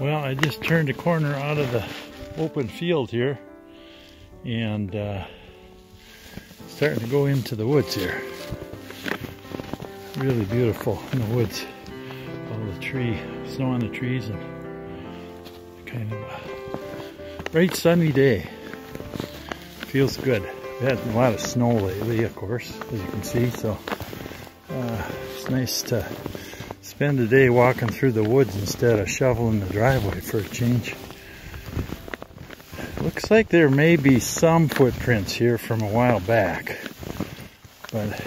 Well, I just turned a corner out of the open field here and starting to go into the woods here. Really beautiful in the woods. All the snow on the trees, and kind of a bright sunny day. Feels good. We've had a lot of snow lately, of course, as you can see, so it's nice to spend a day walking through the woods instead of shoveling the driveway for a change. Looks like there may be some footprints here from a while back, but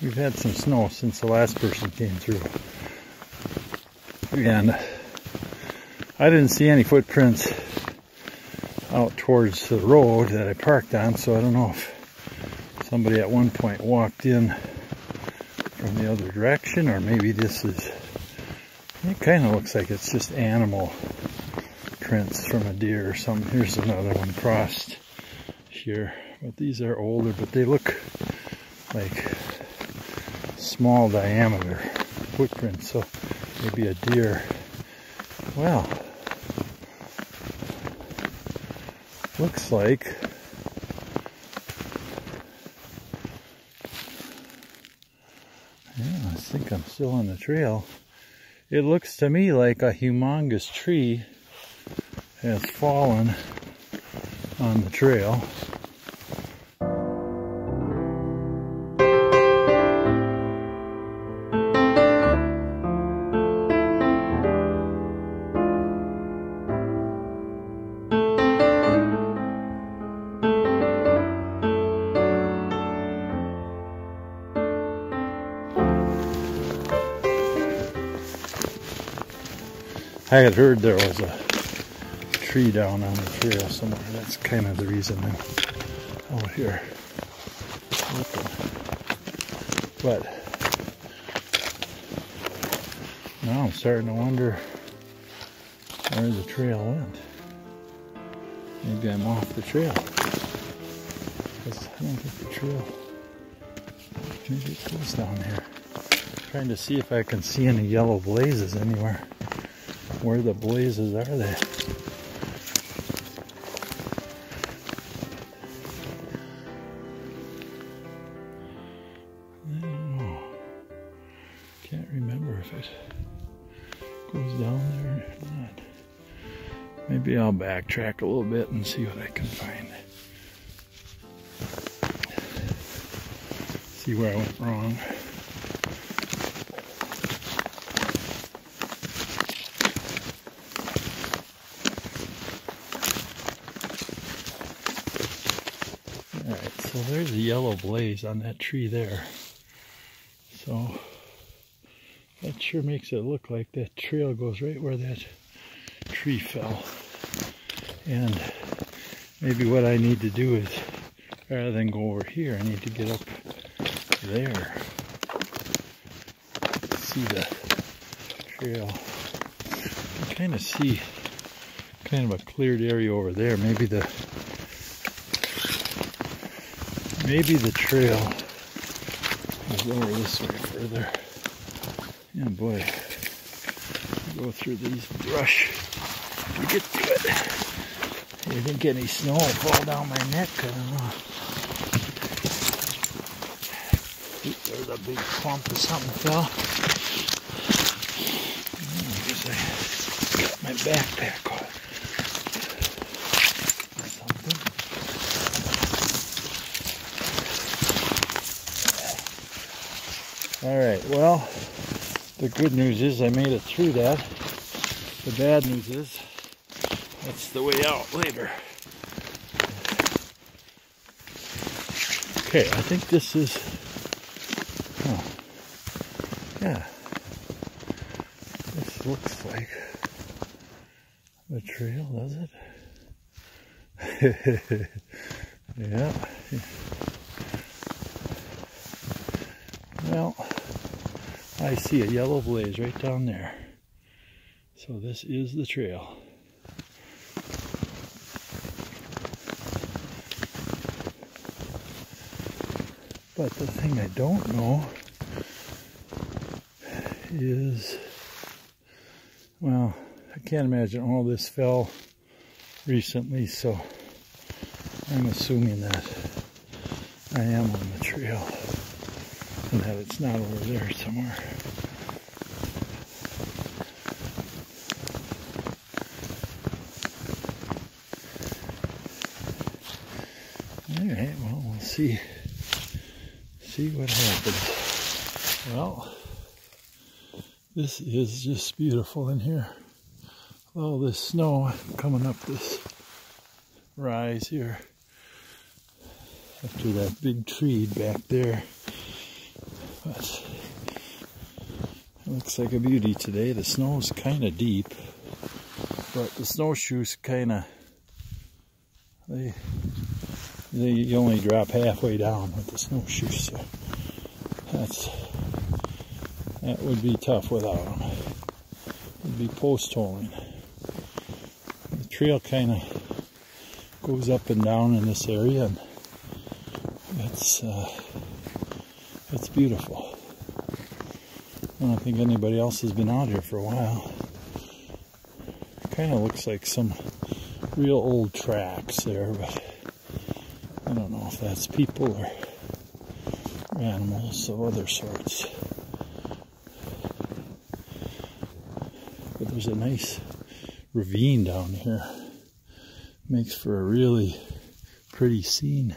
we've had some snow since the last person came through. And I didn't see any footprints out towards the road that I parked on, so I don't know if somebody at one point walked in from the other direction, or maybe this is, it kind of looks like it's just animal prints from a deer or something. Here's another one crossed here, but these are older, but they look like small diameter footprints, so maybe a deer. Well, looks like I think I'm still on the trail. It looks to me like a humongous tree has fallen on the trail. I had heard there was a tree down on the trail somewhere. That's kind of the reason I'm out here looking. But now I'm starting to wonder where the trail went. Maybe I'm off the trail. Because I don't think the trail, maybe it goes down here. Trying to see if I can see any yellow blazes anywhere. Where the blazes are they? I don't know. Can't remember if it goes down there or not. Maybe I'll backtrack a little bit and see what I can find. See where I went wrong. So there's a yellow blaze on that tree there. So that sure makes it look like that trail goes right where that tree fell. And maybe what I need to do is, rather than go over here, I need to get up there. See the trail. I kind of see kind of a cleared area over there. Maybe the trail is over this way further. Yeah, boy, go through these brush to get to it. You think any snow will fall down my neck? I don't know. Oops, there's a big clump of something fell. I guess I got my backpack on. Alright, well, the good news is I made it through that. The bad news is that's the way out later. Okay, I think this is, yeah, this looks like the trail, does it? Yeah. Well, I see a yellow blaze right down there. So this is the trail. But the thing I don't know is, well, I can't imagine all this fell recently, so I'm assuming that I am on the trail and that it's not over there somewhere. Alright, well, we'll see what happens. Well, this is just beautiful in here. All this snow coming up this rise here after that big tree back there. But it looks like a beauty today. The snow's kind of deep, but the snowshoes kind of, you only drop halfway down with the snowshoes, so that would be tough without them. It would be post-holing. The trail kind of goes up and down in this area, and it's beautiful. I don't think anybody else has been out here for a while. It kind of looks like some real old tracks there, but I don't know if that's people or animals of other sorts. But there's a nice ravine down here. Makes for a really pretty scene.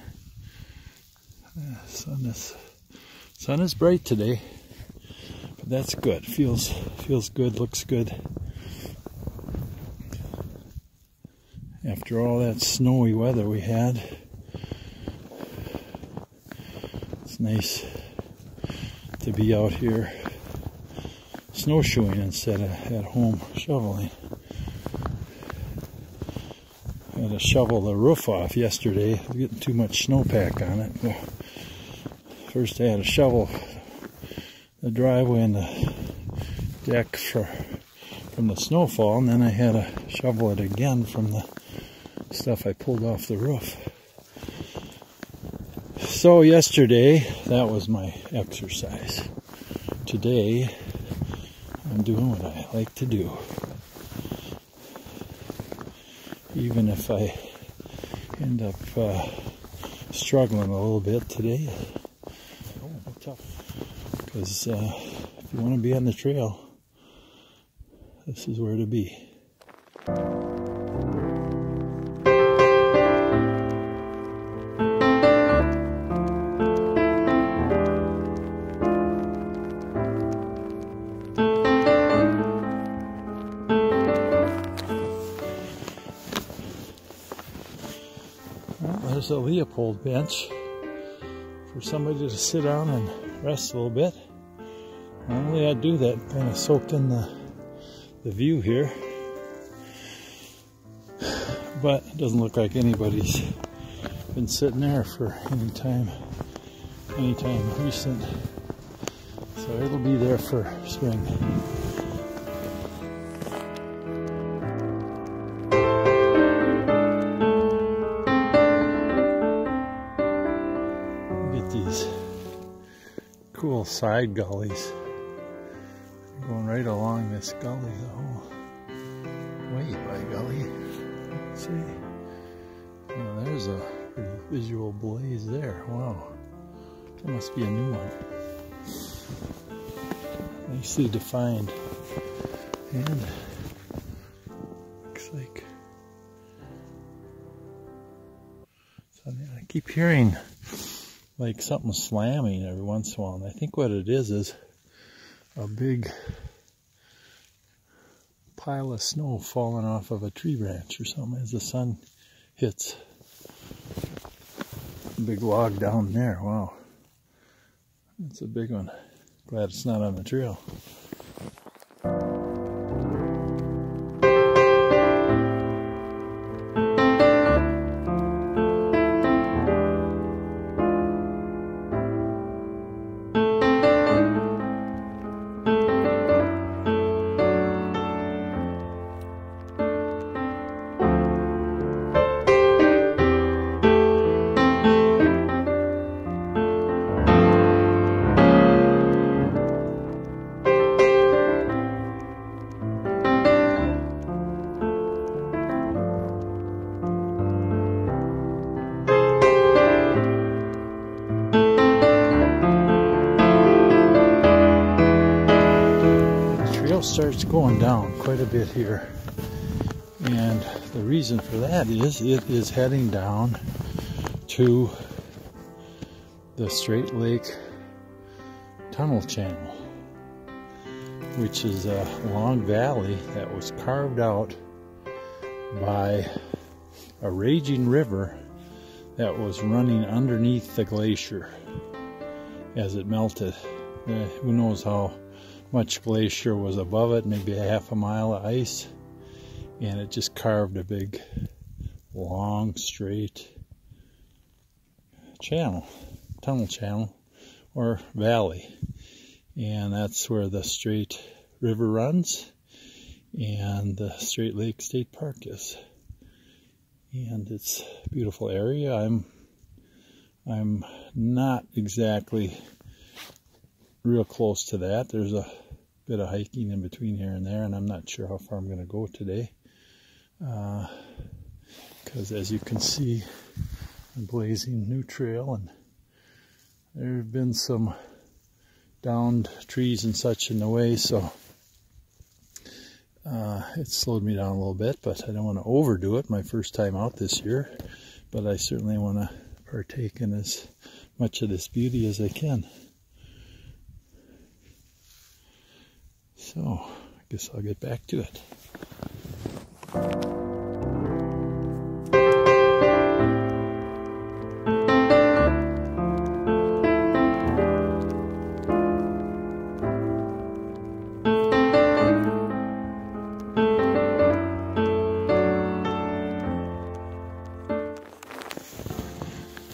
Sun is bright today, but that's good. Feels good, looks good. After all that snowy weather we had, it's nice to be out here snowshoeing instead of at home shoveling. I had to shovel the roof off yesterday. I was getting too much snowpack on it. First I had to shovel the driveway and the deck from the snowfall, and then I had to shovel it again from the stuff I pulled off the roof. So yesterday, that was my exercise. Today, I'm doing what I like to do. Even if I end up struggling a little bit today. Because if you want to be on the trail, this is where to be. Well, there's a Leopold bench for somebody to sit down and rest a little bit. Normally I'd do that, kind of soak in the view here, but it doesn't look like anybody's been sitting there for any time recent, so it'll be there for spring. Get these cool side gullies going right along this gully, the whole way by gully. Let's see. Oh, there's a pretty visual blaze there. Wow. That must be a new one. Nicely defined. And looks like I keep hearing like something slamming every once in a while, and I think what it is a big pile of snow falling off of a tree branch or something as the sun hits. A big log down there. Wow, that's a big one. Glad it's not on the trail. starts going down quite a bit here. And the reason for that is it is heading down to the Straight Lake Tunnel Channel, which is a long valley that was carved out by a raging river that was running underneath the glacier as it melted. Who knows how much glacier was above it, maybe a half a mile of ice, and it just carved a big, long, straight channel, tunnel channel, or valley. And that's where the Straight River runs, and the Straight Lake State Park is. And it's a beautiful area. I'm not exactly real close to that. There's a bit of hiking in between here and there, and I'm not sure how far I'm going to go today. Because as you can see, I'm blazing new trail, and there have been some downed trees and such in the way, so it slowed me down a little bit, but I don't want to overdo it. My first time out this year, but I certainly want to partake in as much of this beauty as I can. So, I guess I'll get back to it.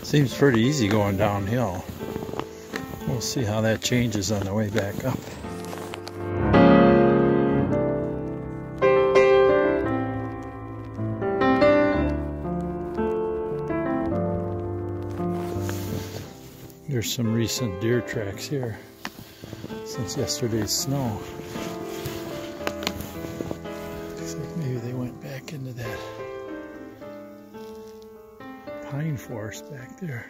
Seems pretty easy going downhill. We'll see how that changes on the way back up. There's some recent deer tracks here since yesterday's snow. Looks like maybe they went back into that pine forest back there.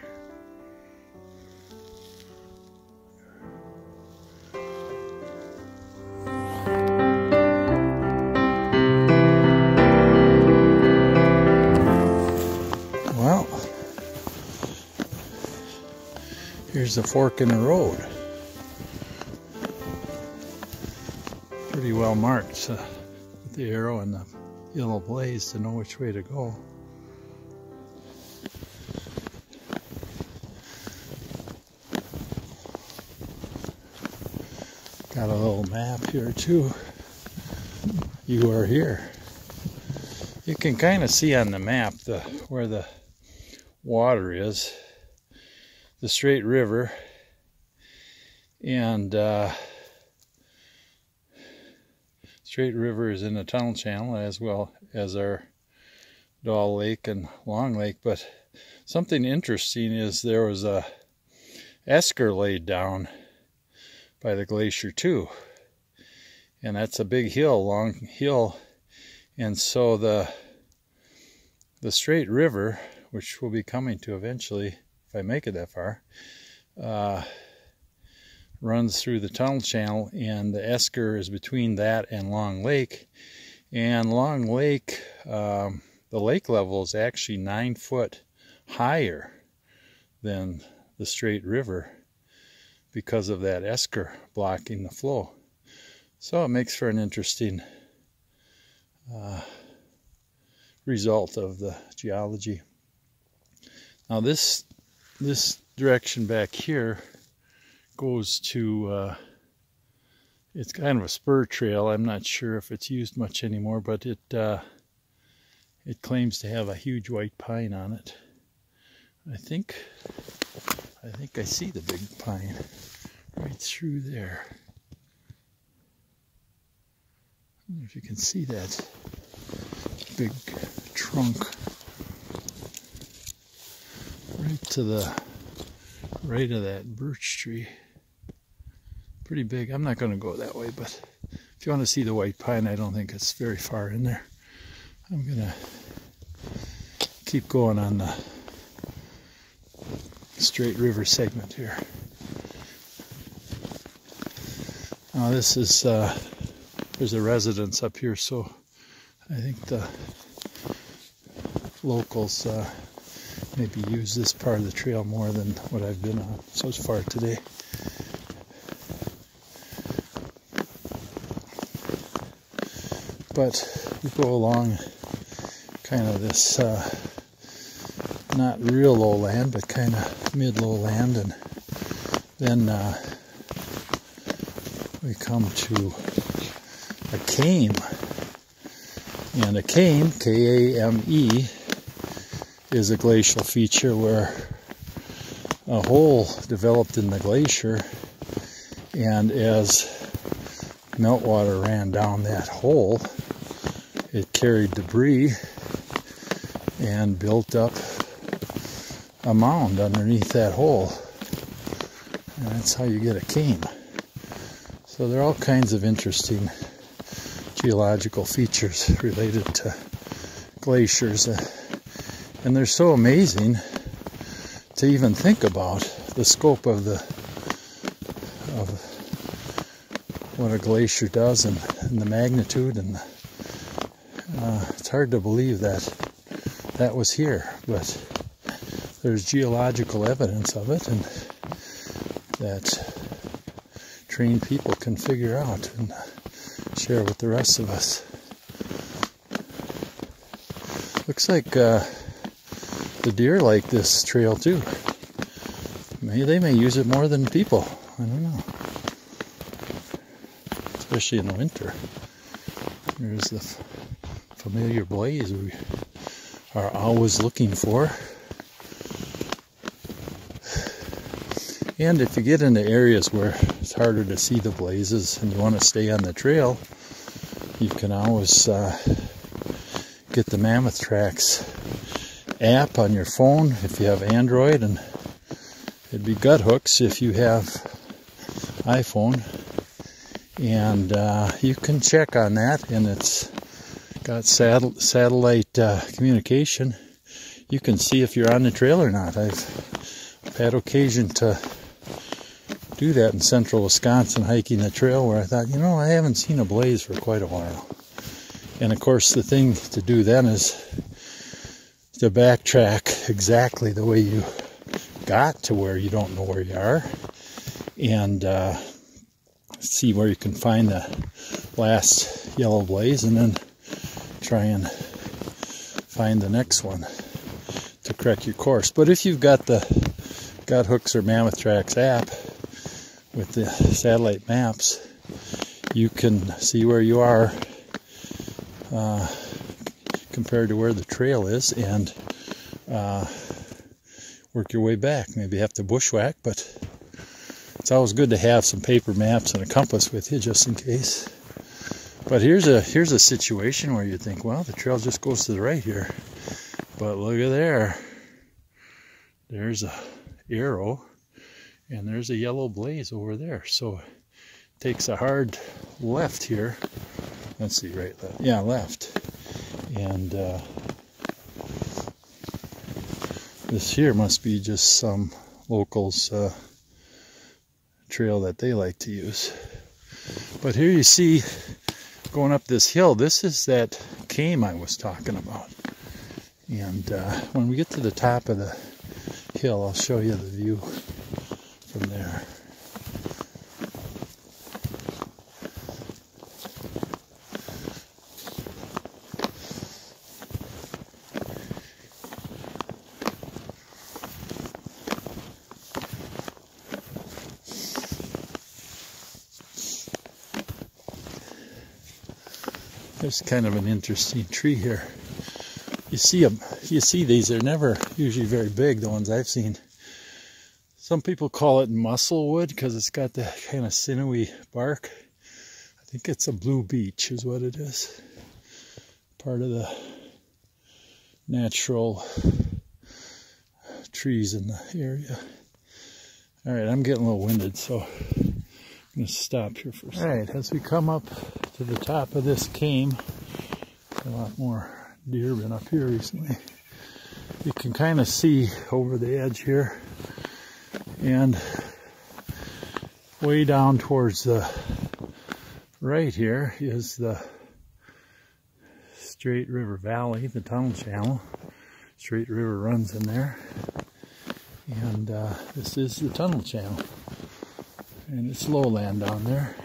Well, here's the fork in the road. Pretty well marked with the arrow and the yellow blaze to know which way to go. Got a little map here too. You are here. You can kind of see on the map where the water is, the Straight River, and Straight River is in the tunnel channel as well as our Doll Lake and Long Lake. But something interesting is there was a esker laid down by the glacier too, and that's a big hill, long hill, and so the Straight River, which we'll be coming to eventually if I make it that far, runs through the tunnel channel, and the esker is between that and Long Lake. And Long Lake, the lake level is actually 9 foot higher than the Straight River because of that esker blocking the flow. So it makes for an interesting result of the geology. Now this direction back here goes to, it's kind of a spur trail. I'm not sure if it's used much anymore, but it claims to have a huge white pine on it. I think I see the big pine right through there. I don't know if you can see that big trunk right to the right of that birch tree. Pretty big. I'm not going to go that way, but if you want to see the white pine, I don't think it's very far in there. I'm going to keep going on the Straight River segment here. Now this is there's a residence up here, so I think the locals maybe use this part of the trail more than what I've been on so far today. But you go along kind of this not real lowland, but kind of mid-lowland, and then we come to a kame. And a kame, K-A-M-E, is a glacial feature where a hole developed in the glacier, and as meltwater ran down that hole, it carried debris and built up a mound underneath that hole. And that's how you get a kame. So there are all kinds of interesting geological features related to glaciers, and they're so amazing to even think about the scope of what a glacier does, and the magnitude, and it's hard to believe that was here, but there's geological evidence of it, and that trained people can figure out and share with the rest of us. Looks like the deer like this trail too. They may use it more than people. I don't know. Especially in the winter. There's the familiar blaze we are always looking for. And if you get into areas where it's harder to see the blazes and you want to stay on the trail, you can always get the Mammoth Tracks app on your phone if you have Android, and it'd be gut hooks if you have iPhone. And you can check on that, and it's got satellite communication. You can see if you're on the trail or not. I've had occasion to do that in central Wisconsin, hiking the trail, where I thought, I haven't seen a blaze for quite a while. And of course the thing to do then is to backtrack exactly the way you got to where you don't know where you are, and see where you can find the last yellow blaze, and then try and find the next one to correct your course. But if you've got the Gut Hooks or Mammoth Tracks app with the satellite maps, you can see where you are compared to where the trail is, and work your way back. Maybe you have to bushwhack, but it's always good to have some paper maps and a compass with you just in case. But here's a situation where you think, well, the trail just goes to the right here, but look at there. There's a arrow, and there's a yellow blaze over there. So it takes a hard left here. Let's see, right, left. Yeah, left. And this here must be just some locals' trail that they like to use. But here you see, going up this hill, this is that kame I was talking about. And when we get to the top of the hill, I'll show you the view from there. There's kind of an interesting tree here. You see them. You see these. They're never usually very big, the ones I've seen. Some people call it musclewood because it's got that kind of sinewy bark. I think it's a blue beech is what it is. Part of the natural trees in the area. All right, I'm getting a little winded, so I'm going to stop here for a second. All right, as we come up to the top of this kame, a lot more deer been up here recently. You can kind of see over the edge here, and way down towards the right here is the Straight River Valley, the tunnel channel. Straight River runs in there. And this is the tunnel channel. And it's lowland down there.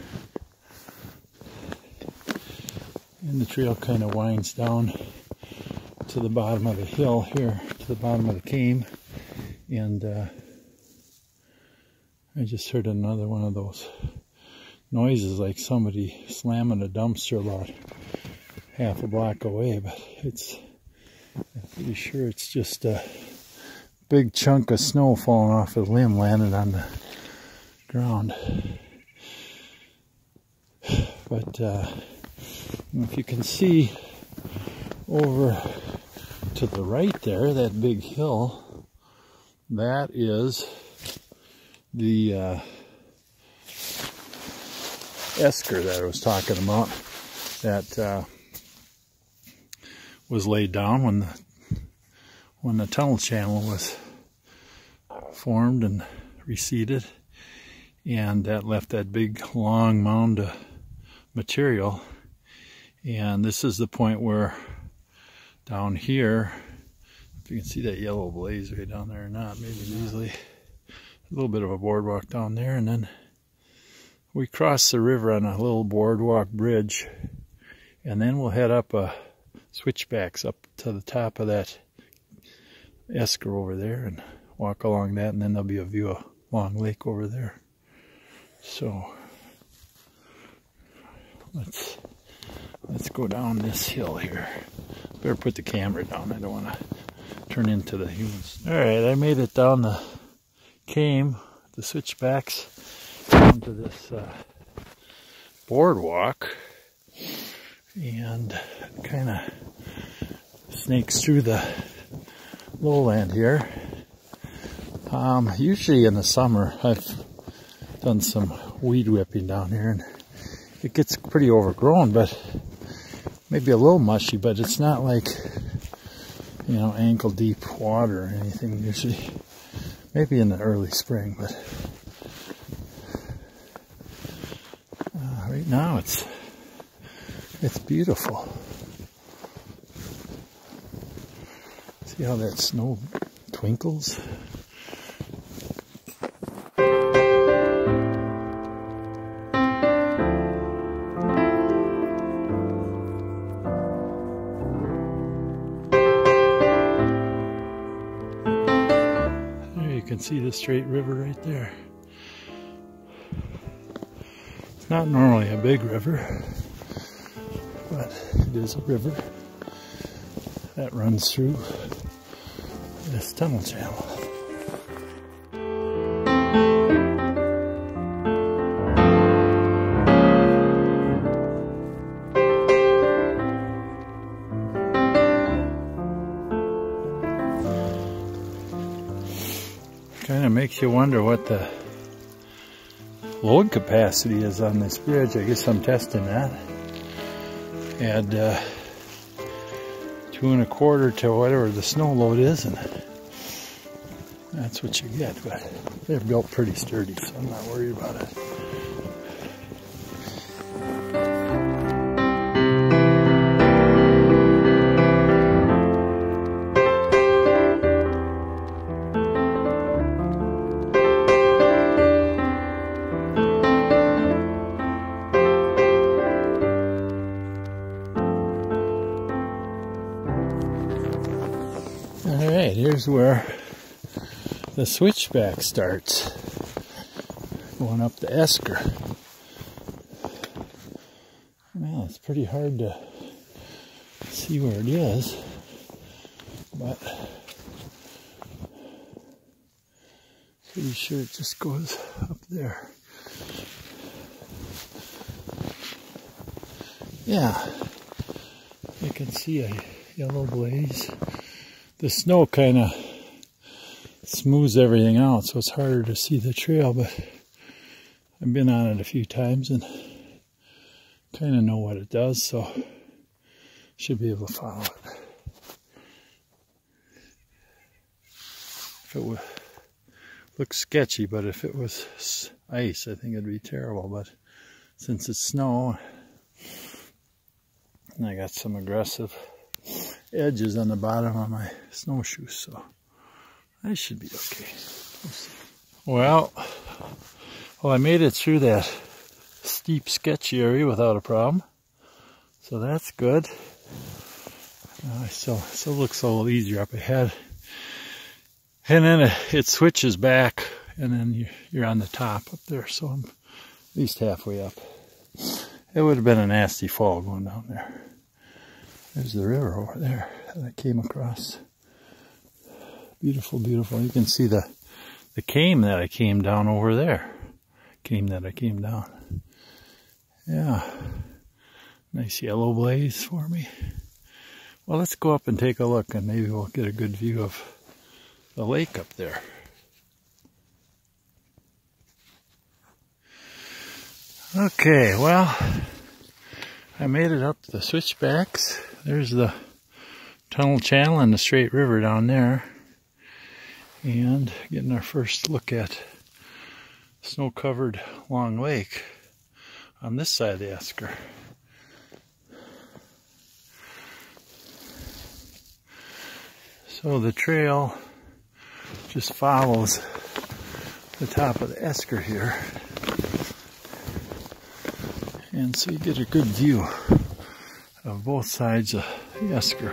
And the trail kind of winds down to the bottom of the hill here, to the bottom of the cane. And I just heard another one of those noises like somebody slamming a dumpster about half a block away, but I'm pretty sure it's just a big chunk of snow falling off a limb landed on the ground. But if you can see over to the right there, that big hill, that is the esker that I was talking about, that was laid down when the tunnel channel was formed and reseeded, and that left that big long mound of material. And this is the point where down here, if you can see that yellow blaze right down there or not, maybe easily, a little bit of a boardwalk down there, and then we cross the river on a little boardwalk bridge, and then we'll head up switchbacks up to the top of that esker over there and walk along that, and then there'll be a view of Long Lake over there. So let's go down this hill here. Better put the camera down. I don't want to turn into the humans. All right, I made it down the cane, the switchbacks, down to this boardwalk, and kind of snakes through the lowland here. Usually in the summer, I've done some weed whipping down here, and it gets pretty overgrown, but maybe a little mushy, but it's not like, you know, ankle deep water or anything usually. Maybe in the early spring, but right now it's beautiful. See how that snow twinkles? You can see the Straight River right there. It's not normally a big river, but it is a river that runs through this tunnel channel. Kind of makes you wonder what the load capacity is on this bridge. I guess I'm testing that. Add 2 1/4 to whatever the snow load is, and that's what you get. But they're built pretty sturdy, so I'm not worried about it. Alright, here's where the switchback starts, going up the esker. Well, it's pretty hard to see where it is, but pretty sure it just goes up there. Yeah, you can see a yellow blaze. The snow kind of smooths everything out, so it's harder to see the trail, but I've been on it a few times and kind of know what it does, so should be able to follow it. If it would look sketchy, but if it was ice, I think it'd be terrible, but since it's snow. And I got some aggressive edges on the bottom of my snowshoes, so I should be okay. Well, I made it through that steep, sketchy area without a problem, so that's good. It still looks a little easier up ahead. And then it switches back, and then you're on the top up there, so I'm at least halfway up. It would have been a nasty fall going down there. There's the river over there that I came across. Beautiful, beautiful. You can see the came that I came down over there. Came that I came down. Yeah. Nice yellow blaze for me. Well, let's go up and take a look, and maybe we'll get a good view of the lake up there. Okay, well, I made it up the switchbacks. There's the tunnel channel and the Straight River down there. And getting our first look at snow-covered Long Lake on this side of the esker. So the trail just follows the top of the esker here. And so you get a good view of both sides of the esker.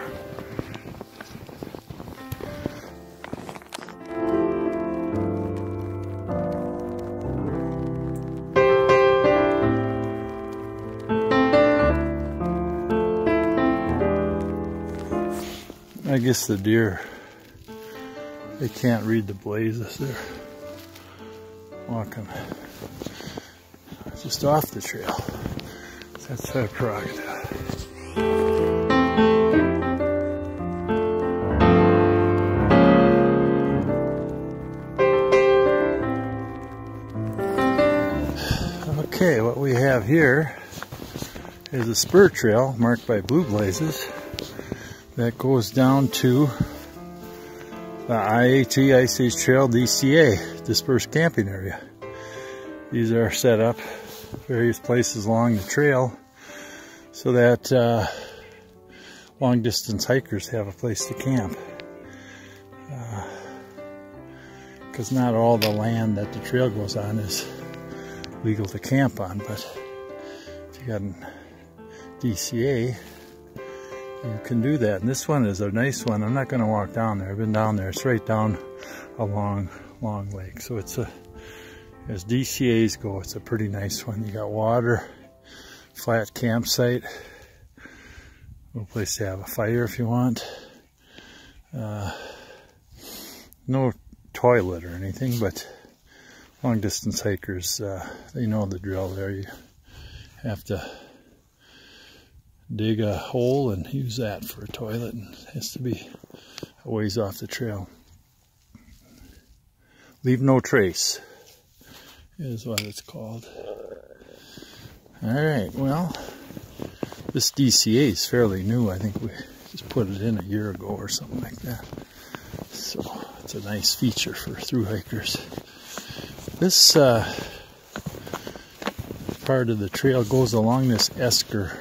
I guess the deer, they can't read the blazes. They're walking just off the trail. That's their prerogative. Okay, what we have here is a spur trail marked by blue blazes that goes down to the IAT Ice Age Trail DCA, Dispersed Camping Area. These are set up various places along the trail so that long distance hikers have a place to camp. Because not all the land that the trail goes on is legal to camp on, but if you got an DCA, you can do that. And this one is a nice one. I'm not going to walk down there. I've been down there. It's right down a long lake. So it's as DCAs go, it's a pretty nice one. You got water, flat campsite, a little place to have a fire if you want. No toilet or anything, but long distance hikers, they know the drill there. You have to dig a hole and use that for a toilet, and it has to be a ways off the trail. Leave no trace is what it's called. Alright, well, this DCA is fairly new. I think we just put it in a year ago or something like that. So it's a nice feature for thru hikers. This part of the trail goes along this esker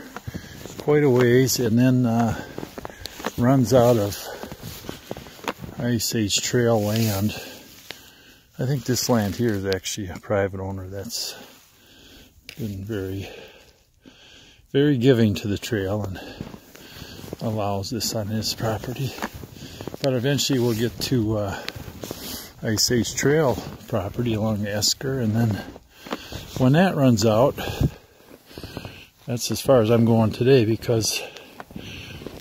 quite a ways, and then runs out of Ice Age Trail land. I think this land here is actually a private owner that's been very, very giving to the trail and allows this on his property. But eventually we'll get to Ice Age Trail property along the esker, and then when that runs out, that's as far as I'm going today, because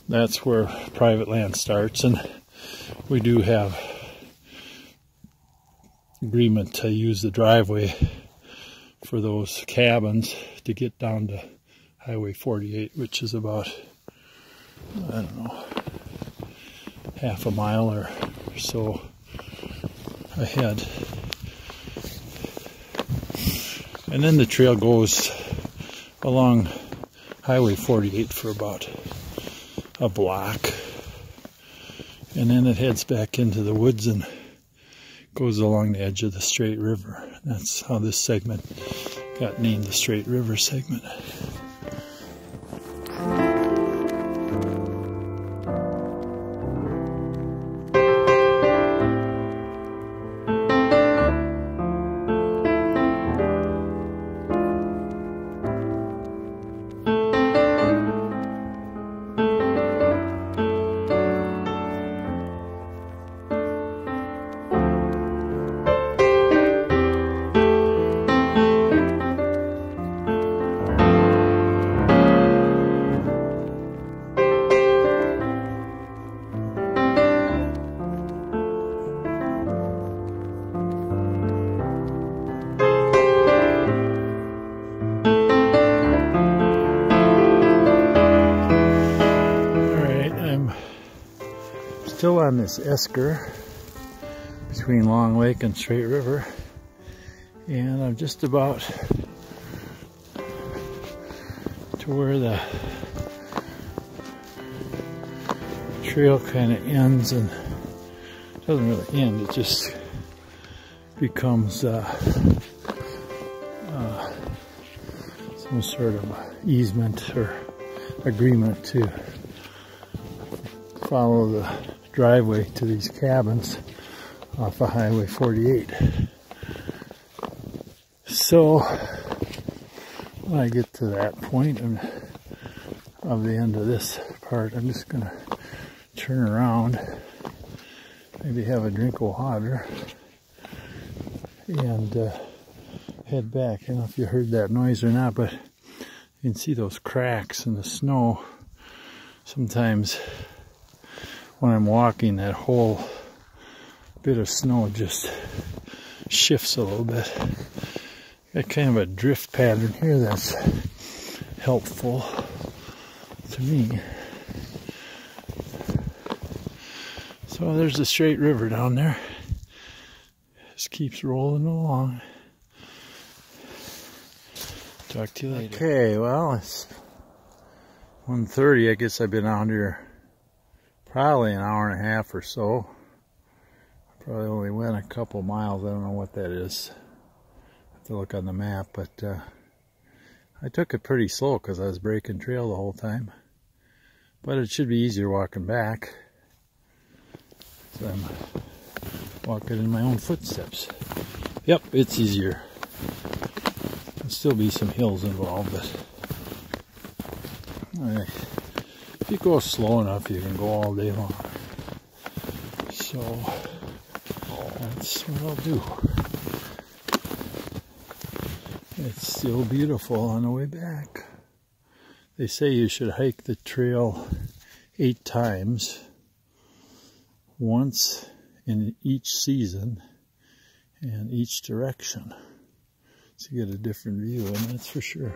that's where private land starts, and we do have agreement to use the driveway for those cabins to get down to Highway 48, which is about, I don't know, half a mile or so ahead. And then the trail goes along Highway 48 for about a block, and then it heads back into the woods and goes along the edge of the Straight River. That's how this segment got named the Straight River Segment. Still on this esker between Long Lake and Straight River, and I'm just about to where the trail kind of ends, and it doesn't really end, it just becomes some sort of easement or agreement to follow the driveway to these cabins off of Highway 48. So when I get to that point of the end of this part, I'm just gonna turn around, maybe have a drink of water, and head back. I don't know if you heard that noise or not, but you can see those cracks in the snow. Sometimes when I'm walking, that whole bit of snow just shifts a little bit. Got kind of a drift pattern here that's helpful to me. So there's the Straight River down there. Just keeps rolling along. Talk to you later. Okay, well, it's 1:30. I guess I've been out here probably an hour and a half or so. Probably only went a couple miles. I don't know what that is. I have to look on the map, but I took it pretty slow because I was breaking trail the whole time. But it should be easier walking back. So I'm walking in my own footsteps. Yep, it's easier. There'll still be some hills involved, but if you go slow enough, you can go all day long. So that's what I'll do. It's still beautiful on the way back. They say you should hike the trail 8 times, once in each season and each direction, so you get a different view, and that's for sure.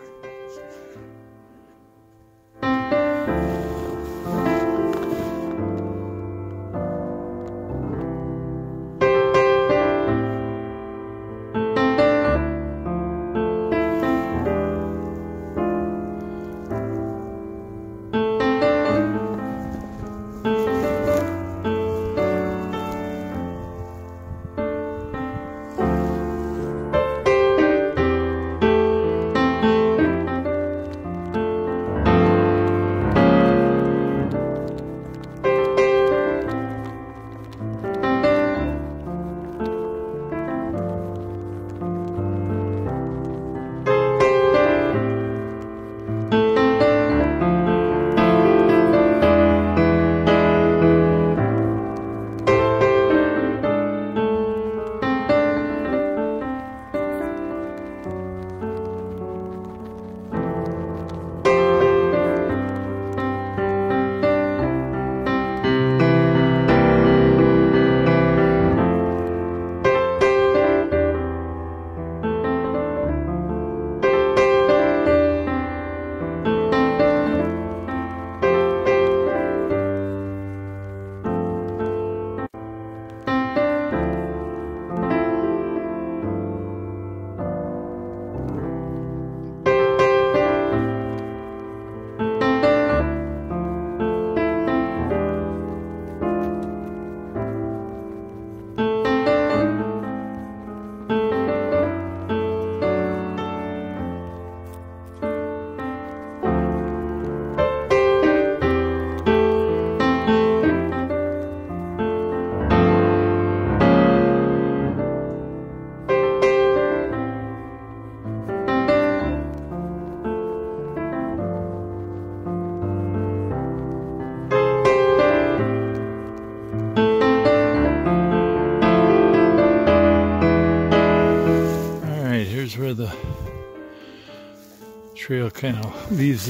trail kind of leaves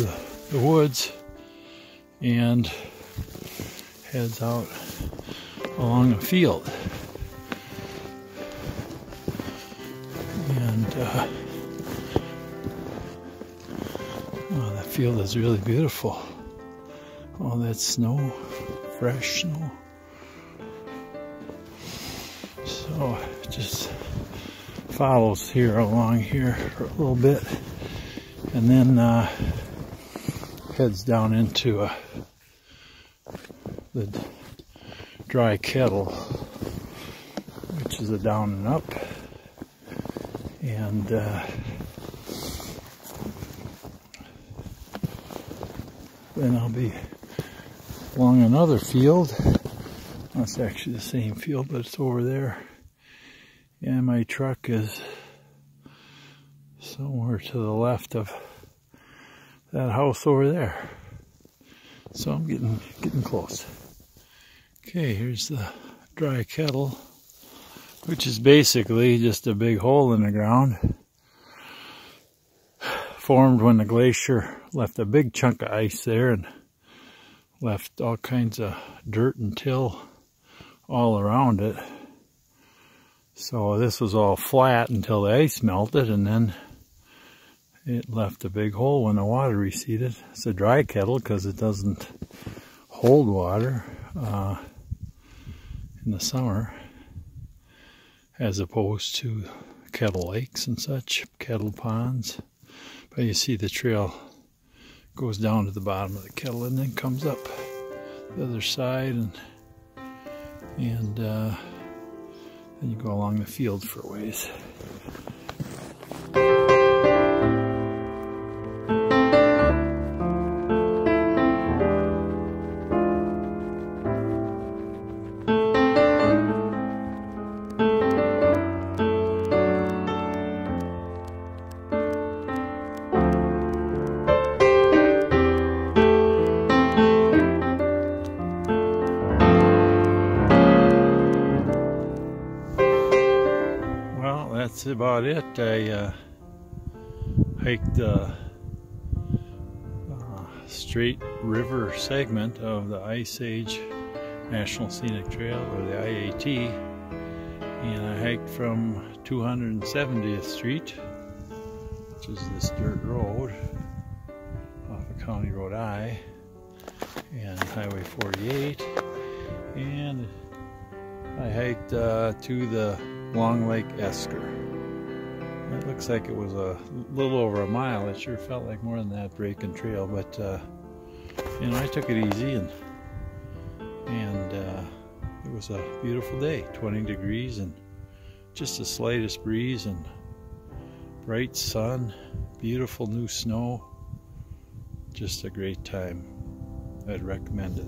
the woods and heads out along a field. And oh, that field is really beautiful. All that snow, fresh snow. So it just follows here along here for a little bit, and then heads down into the dry kettle, which is a down and up, and then I'll be along another field. That's actually the same field, but it's over there. And my truck is somewhere to the left of that house over there. So I'm getting close. Okay, here's the dry kettle, which is basically just a big hole in the ground, formed when the glacier left a big chunk of ice there and left all kinds of dirt and till all around it. So this was all flat until the ice melted, and then it left a big hole when the water receded. It's a dry kettle because it doesn't hold water in the summer, as opposed to kettle lakes and such, kettle ponds. But you see the trail goes down to the bottom of the kettle and then comes up the other side, and then you go along the field for a ways. That's about it. I hiked the Straight River Segment of the Ice Age National Scenic Trail, or the IAT, and I hiked from 270th Street, which is this dirt road off of County Road I, and Highway 48, and I hiked to the Long Lake Esker. It looks like it was a little over a mile. It sure felt like more than that breaking trail, but you know, I took it easy, and it was a beautiful day, 20 degrees and just the slightest breeze and bright sun, beautiful new snow. Just a great time. I'd recommend it.